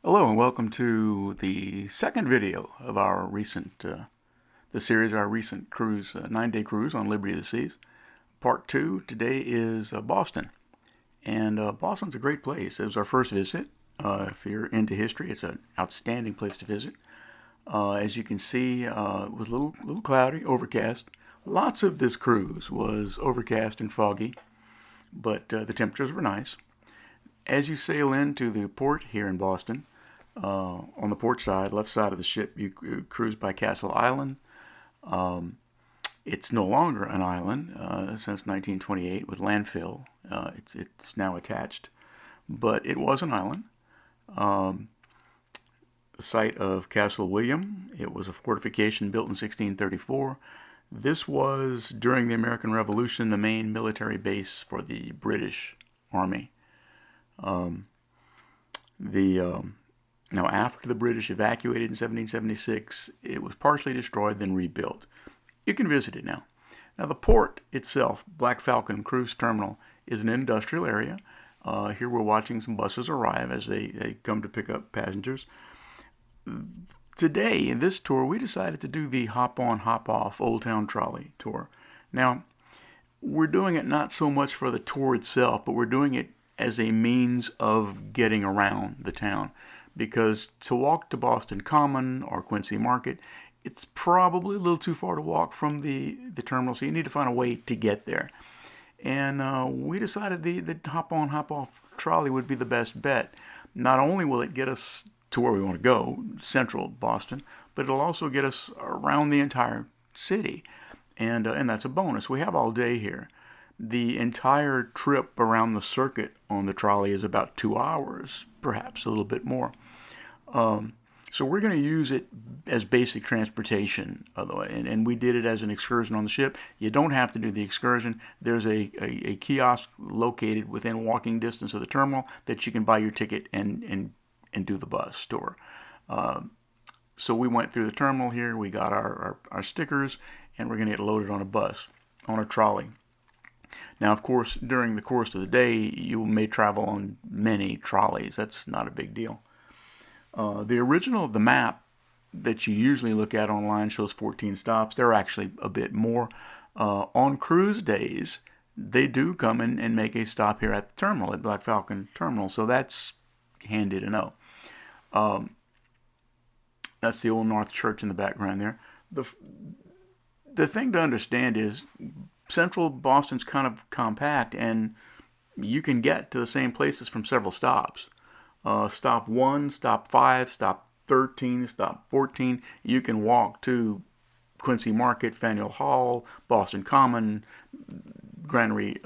Hello and welcome to the second video of our recent, the series, our recent cruise, 9-day cruise on Liberty of the Seas. Part 2 today is Boston. And Boston's a great place. It was our first visit. If you're into history, it's an outstanding place to visit. As you can see, it was a little cloudy, overcast. Lots of this cruise was overcast and foggy, but the temperatures were nice. As you sail into the port here in Boston, on the port side, left side of the ship, you cruise by Castle Island. It's no longer an island since 1928 with landfill. It's now attached, but it was an island. The site of Castle William. It was a fortification built in 1634. This was, during the American Revolution, the main military base for the British Army. Now, after the British evacuated in 1776, it was partially destroyed, then rebuilt. You can visit it now. Now, the port itself, Black Falcon Cruise Terminal, is an industrial area. Here we're watching some buses arrive as they come to pick up passengers. Today, in this tour, we decided to do the hop-on, hop-off Old Town Trolley tour. Now, we're doing it not so much for the tour itself, but we're doing it as a means of getting around the town. Because to walk to Boston Common or Quincy Market, it's probably a little too far to walk from the terminal, so you need to find a way to get there. And we decided the hop-on, hop-off trolley would be the best bet. Not only will it get us to where we want to go, central Boston, but it'll also get us around the entire city. And that's a bonus. We have all day here. The entire trip around the circuit on the trolley is about 2 hours, perhaps a little bit more. So we're going to use it as basic transportation, and we did it as an excursion on the ship. You don't have to do the excursion. There's a kiosk located within walking distance of the terminal that you can buy your ticket and do the bus tour. So we went through the terminal here. We got our stickers, and we're going to get loaded on a bus, on a trolley. Now, of course, during the course of the day, you may travel on many trolleys. That's not a big deal. The original of the map that you usually look at online shows 14 stops. There are actually a bit more. On cruise days, they do come in and make a stop here at the terminal, at Black Falcon Terminal. So that's handy to know. That's the Old North Church in the background there. The thing to understand is central Boston's kind of compact, and you can get to the same places from several stops. Stop 1, stop 5, stop 13, stop 14. You can walk to Quincy Market, Faneuil Hall, Boston Common, Granary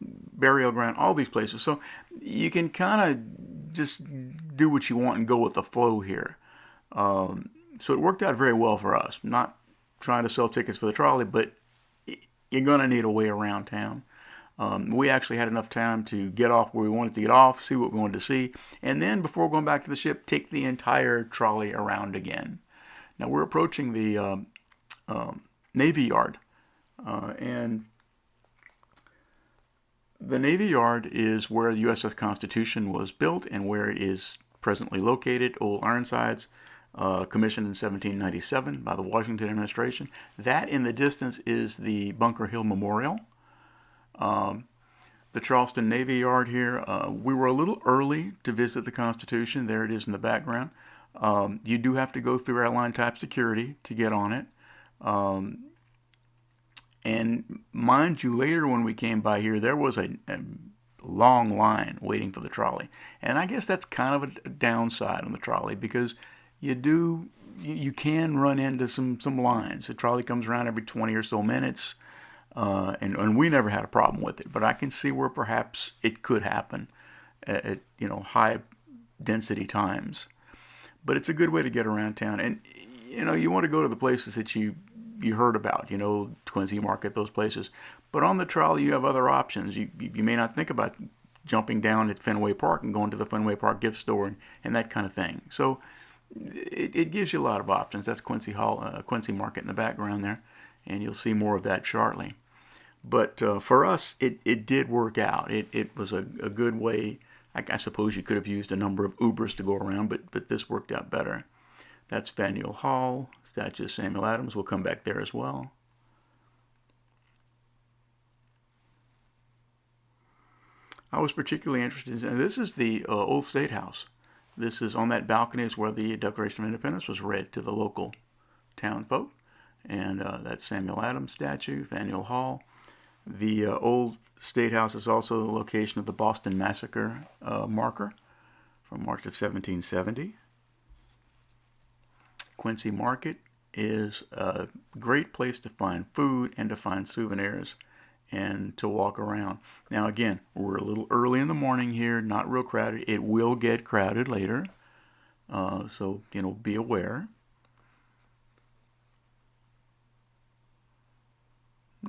Burial Ground, all these places. So you can kind of just do what you want and go with the flow here. So it worked out very well for us. Not trying to sell tickets for the trolley, but you're going to need a way around town. We actually had enough time to get off where we wanted to get off, see what we wanted to see, and then before going back to the ship, take the entire trolley around again. Now we're approaching the Navy Yard, and the Navy Yard is where the USS Constitution was built and where it is presently located. Old Ironsides, commissioned in 1797 by the Washington administration. That in the distance is the Bunker Hill Memorial. The Charleston Navy Yard here. We were a little early to visit the Constitution. There it is in the background. You do have to go through airline type security to get on it. And mind you, later when we came by here, there was a long line waiting for the trolley. And I guess that's kind of a downside on the trolley because you can run into some lines. The trolley comes around every 20 or so minutes. And we never had a problem with it, but I can see where perhaps it could happen at high density times. But it's a good way to get around town, and you want to go to the places that you heard about, Quincy Market, those places. But on the trolley, you have other options. You may not think about jumping down at Fenway Park and going to the Fenway Park gift store and that kind of thing. So it gives you a lot of options. That's Quincy Market in the background there, and you'll see more of that shortly. But for us, it did work out. It was a good way. I suppose you could have used a number of Ubers to go around, but this worked out better. That's Faneuil Hall, statue of Samuel Adams. We'll come back there as well. I was particularly interested in, this is the old State House. This is on that balcony is where the Declaration of Independence was read to the local town folk. And that's Samuel Adams statue, Faneuil Hall. The old State House is also the location of the Boston Massacre marker from March of 1770. Quincy Market is a great place to find food and to find souvenirs and to walk around. Now again, we're a little early in the morning here, not real crowded. It will get crowded later, so be aware.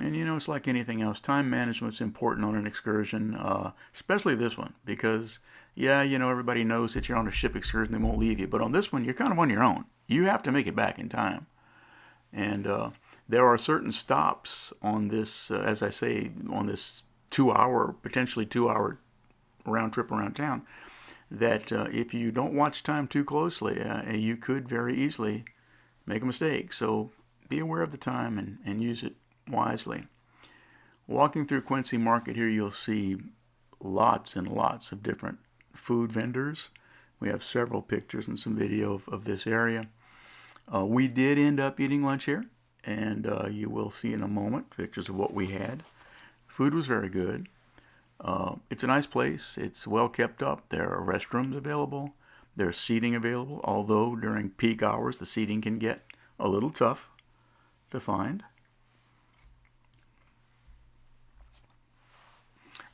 And it's like anything else, time management's important on an excursion, especially this one, because everybody knows that you're on a ship excursion, they won't leave you, but on this one you're kind of on your own. You have to make it back in time. And there are certain stops on this, as I say, on this potentially 2 hour round trip around town, that if you don't watch time too closely, you could very easily make a mistake. So be aware of the time and use it wisely. Walking through Quincy Market here, you'll see lots and lots of different food vendors. We have several pictures and some video of this area. We did end up eating lunch here, and you will see in a moment pictures of what we had. Food was very good. It's a nice place. It's well kept up. There are restrooms available. There's seating available, although during peak hours the seating can get a little tough to find.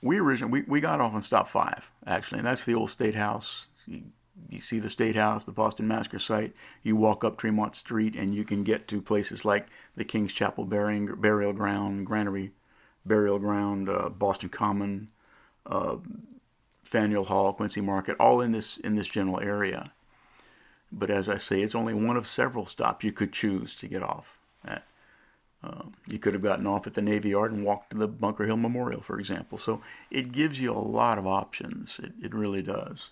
We got off on stop 5, actually, and that's the old State House. You see the State House, the Boston Massacre site. You walk up Tremont Street, and you can get to places like the King's Chapel Burial Ground, Granary Burial Ground, Boston Common, Faneuil Hall, Quincy Market, all in this general area. But as I say, it's only one of several stops you could choose to get off at. You could have gotten off at the Navy Yard and walked to the Bunker Hill Memorial, for example. So it gives you a lot of options. It really does.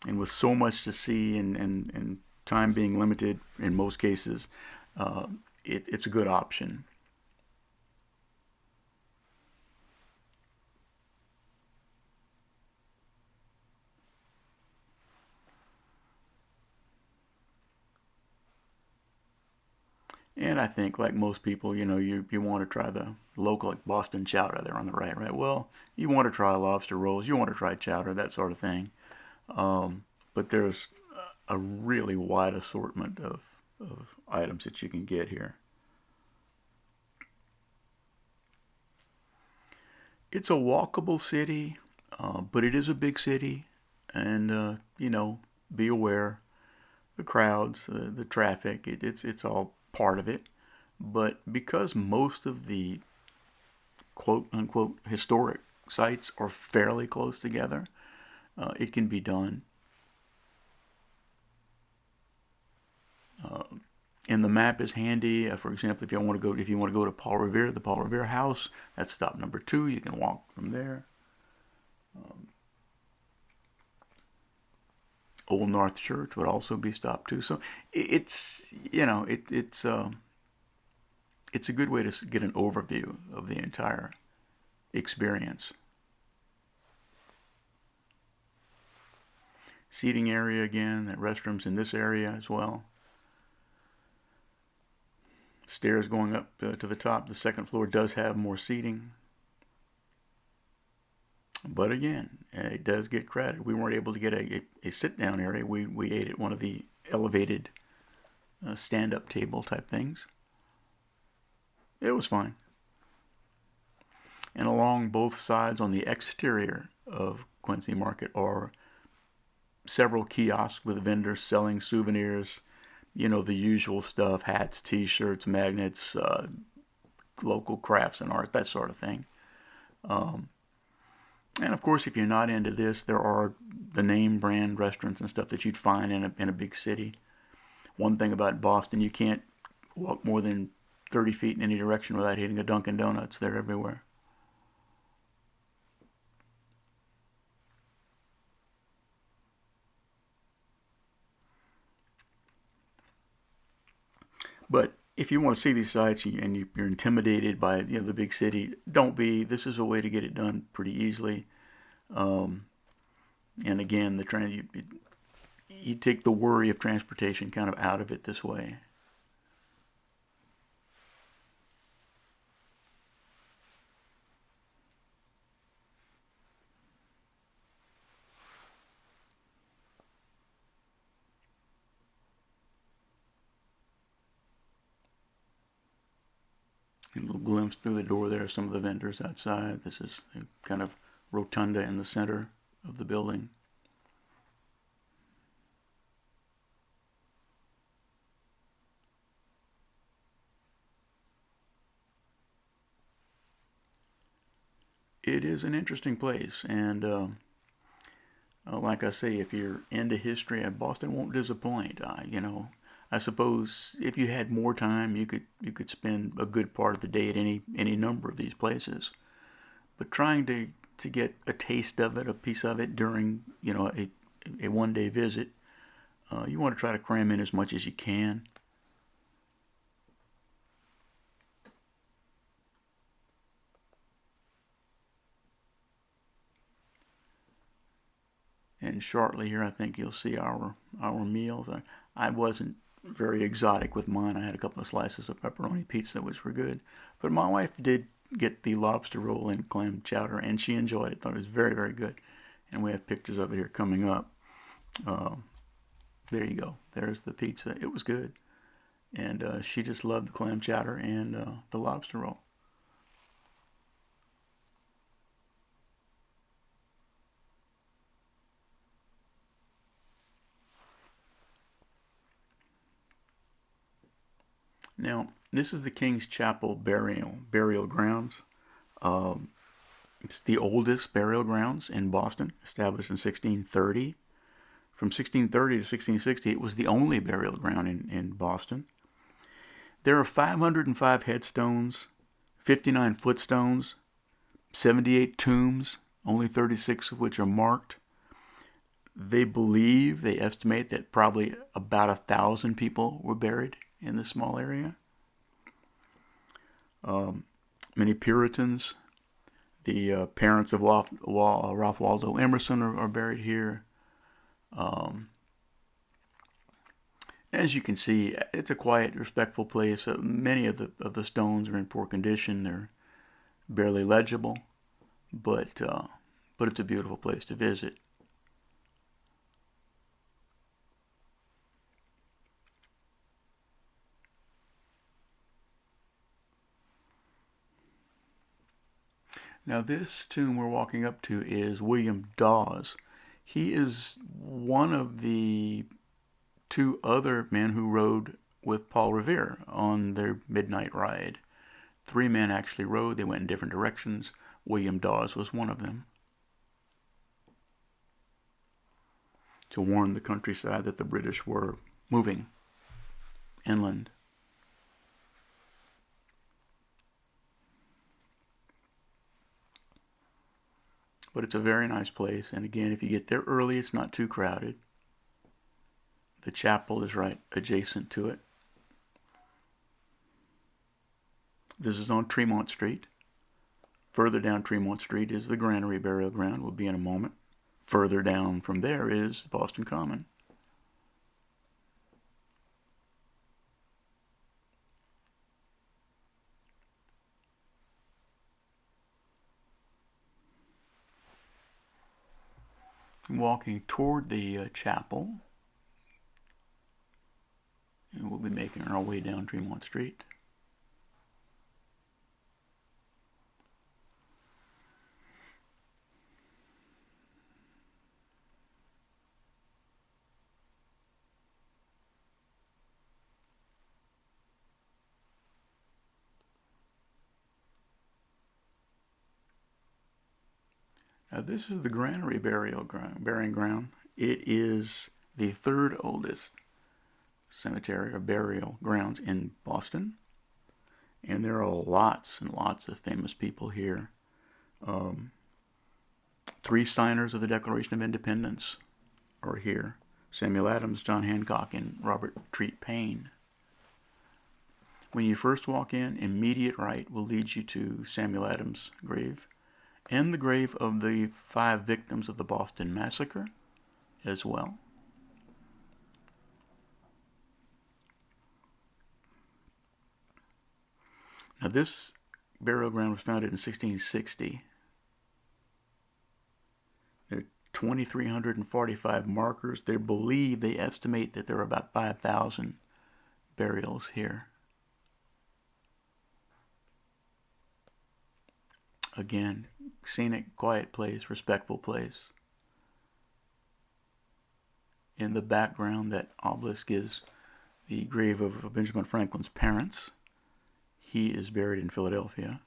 And with so much to see and time being limited in most cases, it's a good option. And I think, like most people, you want to try the local, like Boston chowder there on the right? Well, you want to try lobster rolls, you want to try chowder, that sort of thing. But there's a really wide assortment of items that you can get here. It's a walkable city, but it is a big city, and be aware the crowds, the traffic. It's all part of it. But because most of the quote unquote historic sites are fairly close together, it can be done. And the map is handy. For example, if you want to go to Paul Revere, the Paul Revere House, that's stop number 2. You can walk from there. Old North Church would also be stop 2. So it's a good way to get an overview of the entire experience. Seating area again, the restrooms in this area as well. Stairs going up to the top. The second floor does have more seating. But again, it does get crowded. We weren't able to get a sit-down area. We ate at one of the elevated stand-up table type things. It was fine. And along both sides on the exterior of Quincy Market are several kiosks with vendors selling souvenirs, the usual stuff, hats, t-shirts, magnets, local crafts and art, that sort of thing. And of course, if you're not into this, there are the name brand restaurants and stuff that you'd find in a big city. One thing about Boston, you can't walk more than 30 feet in any direction without hitting a Dunkin' Donuts. They're everywhere. But if you want to see these sites and you're intimidated by the big city, don't be. This is a way to get it done pretty easily. Um, and again, you take the worry of transportation kind of out of it this way. A little glimpse through the door there of some of the vendors outside. This is the kind of rotunda in the center of the building. It is an interesting place, and like I say, if you're into history, Boston won't disappoint. I suppose if you had more time, you could spend a good part of the day at any number of these places. But trying to get a taste of it, a piece of it during a 1 day visit, you want to try to cram in as much as you can. And shortly here, I think you'll see our meals. I wasn't very exotic with mine. I had a couple of slices of pepperoni pizza, which were good. But my wife did get the lobster roll and clam chowder, and she enjoyed it. Thought it was very, very good. And we have pictures of it here coming up. Uh, there you go. There's the pizza. It was good. And she just loved the clam chowder and the lobster roll. Now, this is the King's Chapel burial grounds. Um, it's the oldest burial grounds in Boston, established in 1630. From 1630 to 1660, it was the only burial ground in Boston. There are 505 headstones, 59 footstones, 78 tombs, only 36 of which are marked. They estimate that probably about 1,000 people were buried in this small area. Um, Many Puritans, the parents of Ralph Waldo Emerson are buried here. Um, as you can see, it's a quiet, respectful place. Many of the stones are in poor condition. They're barely legible, but it's a beautiful place to visit. Now, this tomb we're walking up to is William Dawes. He is one of the two other men who rode with Paul Revere on their midnight ride. Three men actually rode. They went in different directions. William Dawes was one of them, to warn the countryside that the British were moving inland. But it's a very nice place, and again, if you get there early, it's not too crowded. The chapel is right adjacent to it. This is on Tremont Street. Further down Tremont Street is the Granary Burial Ground. We'll be in a moment. Further down from there is Boston Common. Walking toward the chapel, and we'll be making our way down Tremont Street. Now, this is the Granary burying ground. It is the third oldest cemetery or burial grounds in Boston, and there are lots and lots of famous people here. Um, Three signers of the Declaration of Independence are here: Samuel Adams, John Hancock, and Robert Treat Paine. When you first walk in, immediate right will lead you to Samuel Adams' grave and the grave of the 5 victims of the Boston Massacre as well. Now this burial ground was founded in 1660. There are 2,345 markers. They estimate that there are about 5,000 burials here. Again, scenic, quiet place, respectful place. In the background, that obelisk is the grave of Benjamin Franklin's parents. He is buried in Philadelphia.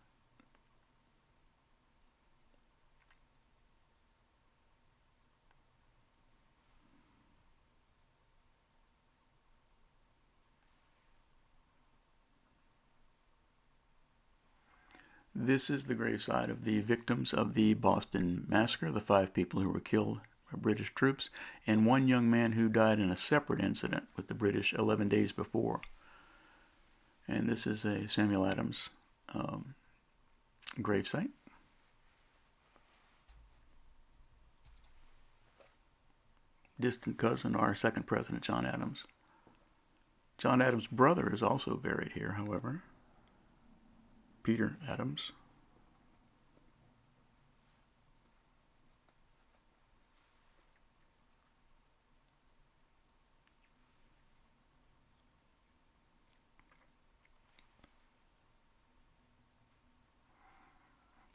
This is the gravesite of the victims of the Boston Massacre, the 5 people who were killed by British troops, and 1 young man who died in a separate incident with the British 11 days before. And this is a Samuel Adams gravesite. Distant cousin, our second president, John Adams. John Adams' brother is also buried here, however. Peter Adams.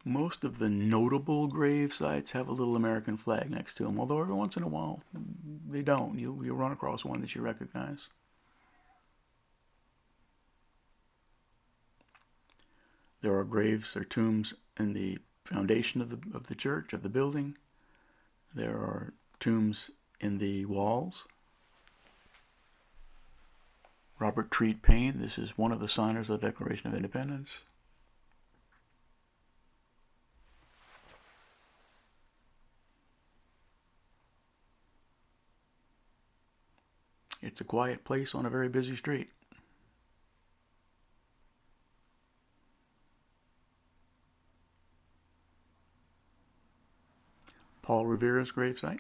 Most of the notable grave sites have a little American flag next to them, although every once in a while they don't. You'll run across one that you recognize. There are graves or tombs in the foundation of the church, of the building. There are tombs in the walls. Robert Treat Paine, this is one of the signers of the Declaration of Independence. It's a quiet place on a very busy street. Paul Revere's gravesite.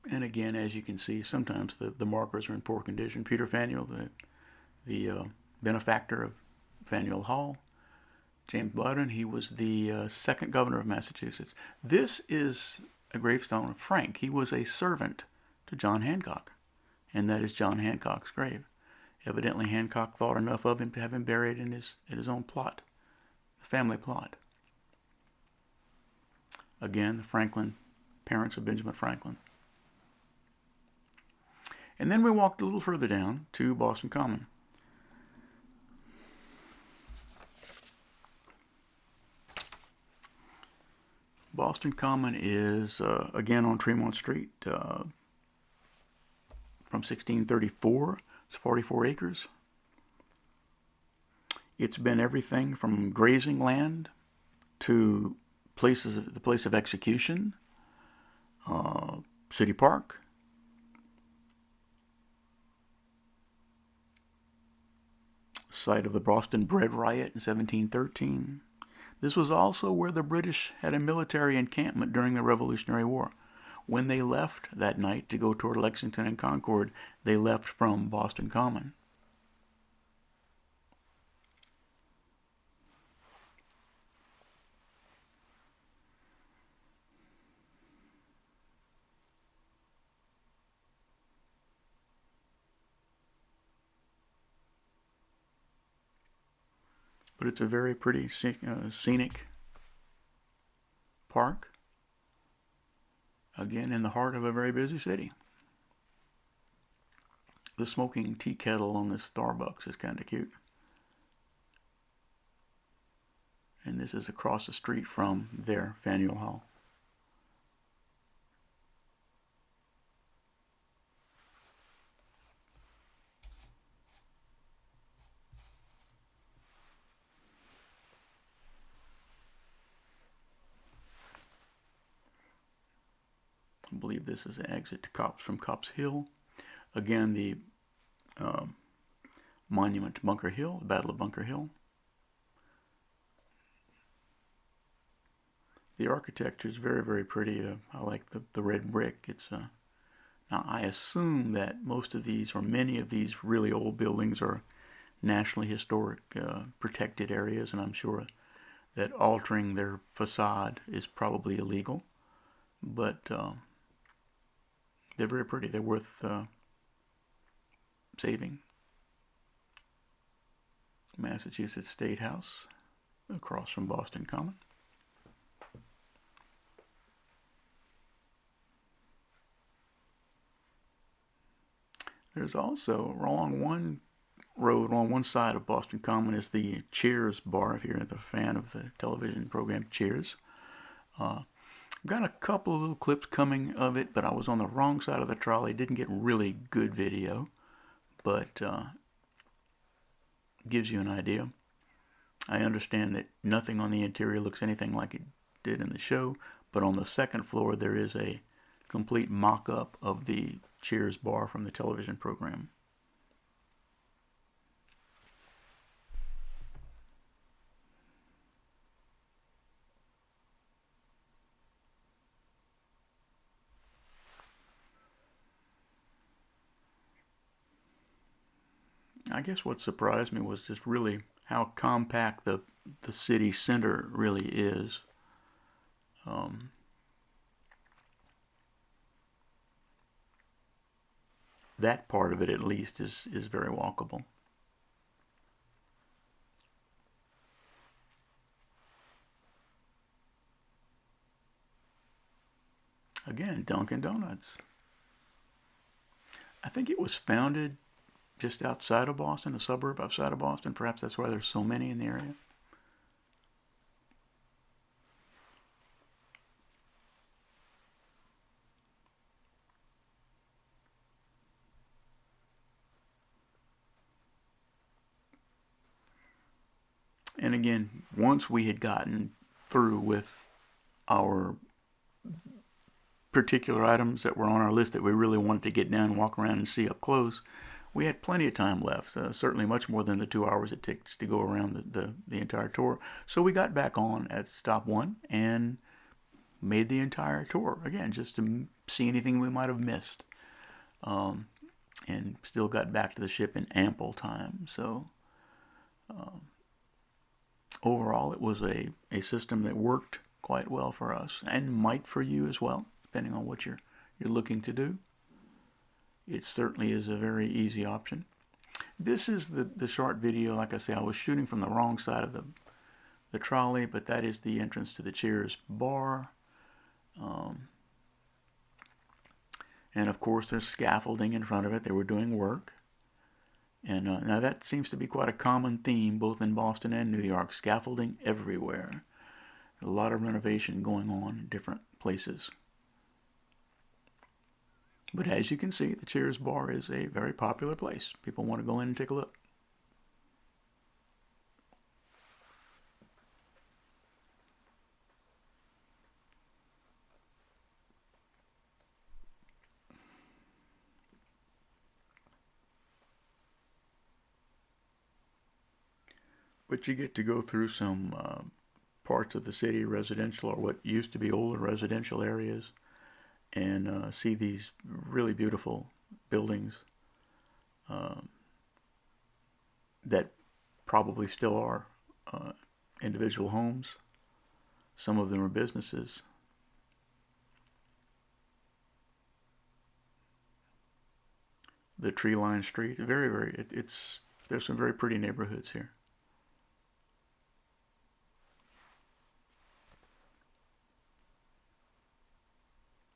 And again, as you can see, sometimes the markers are in poor condition. Peter Faneuil, the benefactor of Faneuil Hall. James Bowdoin, he was the second governor of Massachusetts. This is a gravestone of Frank. He was a servant to John Hancock, and that is John Hancock's grave. Evidently, Hancock thought enough of him to have him buried in his own plot, the family plot. Again, the Franklin, parents of Benjamin Franklin. And then we walked a little further down to Boston Common. Boston Common is, again, on Tremont Street from 1634. It's 44 acres. It's been everything from grazing land to the place of execution, city park, site of the Boston Bread Riot in 1713. This was also where the British had a military encampment during the Revolutionary War. When they left that night to go toward Lexington and Concord, they left from Boston Common. But it's a very pretty scenic park. Again, in the heart of a very busy city. The smoking tea kettle on this Starbucks is kind of cute. And this is across the street from their Faneuil Hall. I believe this is an exit to from Copp's Hill. Again, the monument to Bunker Hill, the Battle of Bunker Hill. The architecture is very, very pretty. I like the red brick. Now I assume that most of these, or many of these really old buildings, are nationally historic protected areas, and I'm sure that altering their facade is probably illegal. But they're very pretty. They're worth saving. Massachusetts State House, across from Boston Common. There's also, along one road, on one side of Boston Common, is the Cheers bar, if you're a fan of the television program Cheers. I've got a couple of little clips coming of it, but I was on the wrong side of the trolley. Didn't get really good video, but gives you an idea. I understand that nothing on the interior looks anything like it did in the show, but on the second floor there is a complete mock-up of the Cheers bar from the television program. I guess what surprised me was just really how compact the city center really is. That part of it, at least, is very walkable. Again, Dunkin' Donuts. I think it was founded just outside of Boston, a suburb outside of Boston. Perhaps that's why there's so many in the area. And again, once we had gotten through with our particular items that were on our list that we really wanted to get down, walk around, and see up close, we had plenty of time left, certainly much more than the 2 hours it takes to go around the entire tour. So we got back on at stop one and made the entire tour, again, just to see anything we might have missed. And still got back to the ship in ample time. So overall, it was a system that worked quite well for us, and might for you as well, depending on what you're looking to do. It certainly is a very easy option. This is the short video. Like I say, I was shooting from the wrong side of the trolley, but that is the entrance to the Cheers bar. And of course, there's scaffolding in front of it. They were doing work. And now that seems to be quite a common theme, both in Boston and New York. Scaffolding everywhere. A lot of renovation going on in different places. But as you can see, the Cheers bar is a very popular place. People want to go in and take a look. But you get to go through some parts of the city, residential, or what used to be older residential areas, and see these really beautiful buildings that probably still are individual homes. Some of them are businesses. The tree-lined street, there's some very pretty neighborhoods here.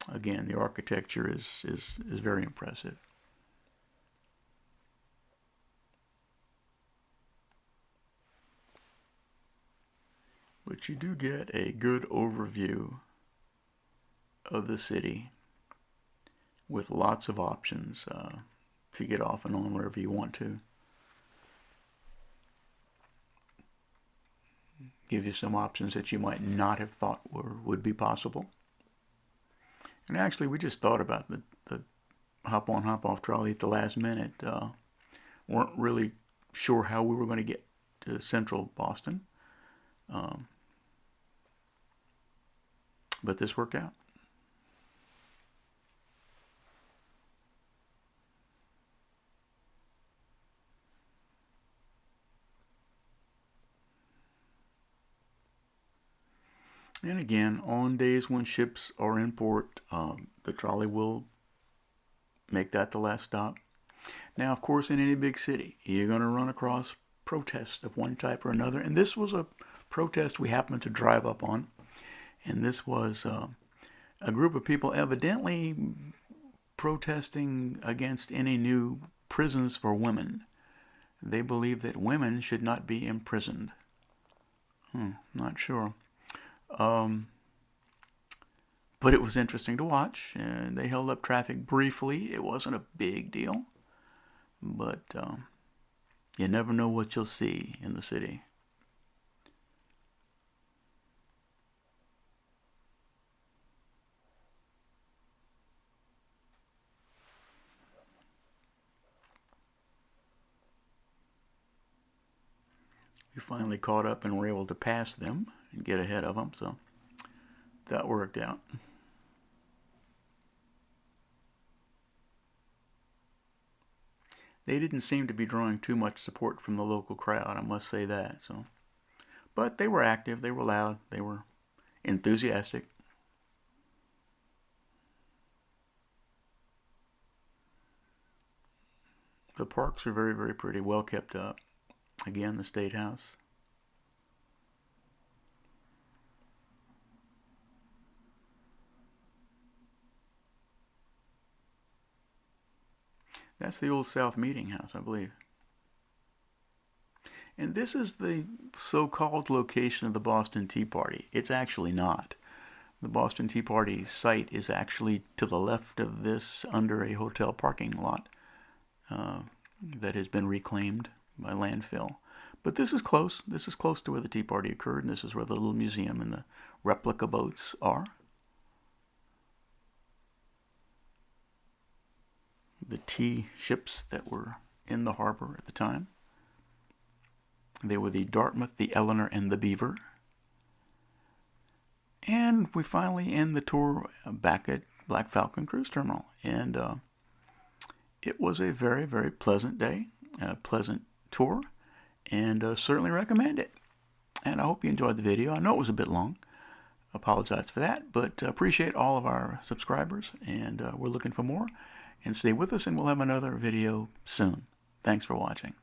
Again, the architecture is very impressive. But you do get a good overview of the city with lots of options to get off and on wherever you want to. Give you some options that you might not have thought would be possible. And actually, we just thought about the hop-on, hop-off trolley at the last minute. Weren't really sure how we were going to get to central Boston. But this worked out. And again, on days when ships are in port, the trolley will make that the last stop. Now, of course, in any big city, you're going to run across protests of one type or another. And this was a protest we happened to drive up on. And this was a group of people evidently protesting against any new prisons for women. They believe that women should not be imprisoned. Not sure. But it was interesting to watch, and they held up traffic briefly. It wasn't a big deal, but you never know what you'll see in the city. We finally caught up and were able to pass them and get ahead of them, so that worked out. They didn't seem to be drawing too much support from the local crowd, I must say that. But they were active, they were loud, they were enthusiastic. The parks are very, very pretty, well kept up. Again, the State House. That's the Old South Meeting House, I believe. And this is the so-called location of the Boston Tea Party. It's actually not. The Boston Tea Party site is actually to the left of this, under a hotel parking lot that has been reclaimed by landfill. But this is close. This is close to where the Tea Party occurred, and this is where the little museum and the replica boats are. The tea ships that were in the harbor at the time. They were the Dartmouth, the Eleanor, and the Beaver. And we finally end the tour back at Black Falcon Cruise Terminal. And it was a very, very pleasant day, a pleasant tour, and certainly recommend it. And I hope you enjoyed the video. I know it was a bit long. Apologize for that, but appreciate all of our subscribers, and we're looking for more. And stay with us, and we'll have another video soon. Thanks for watching.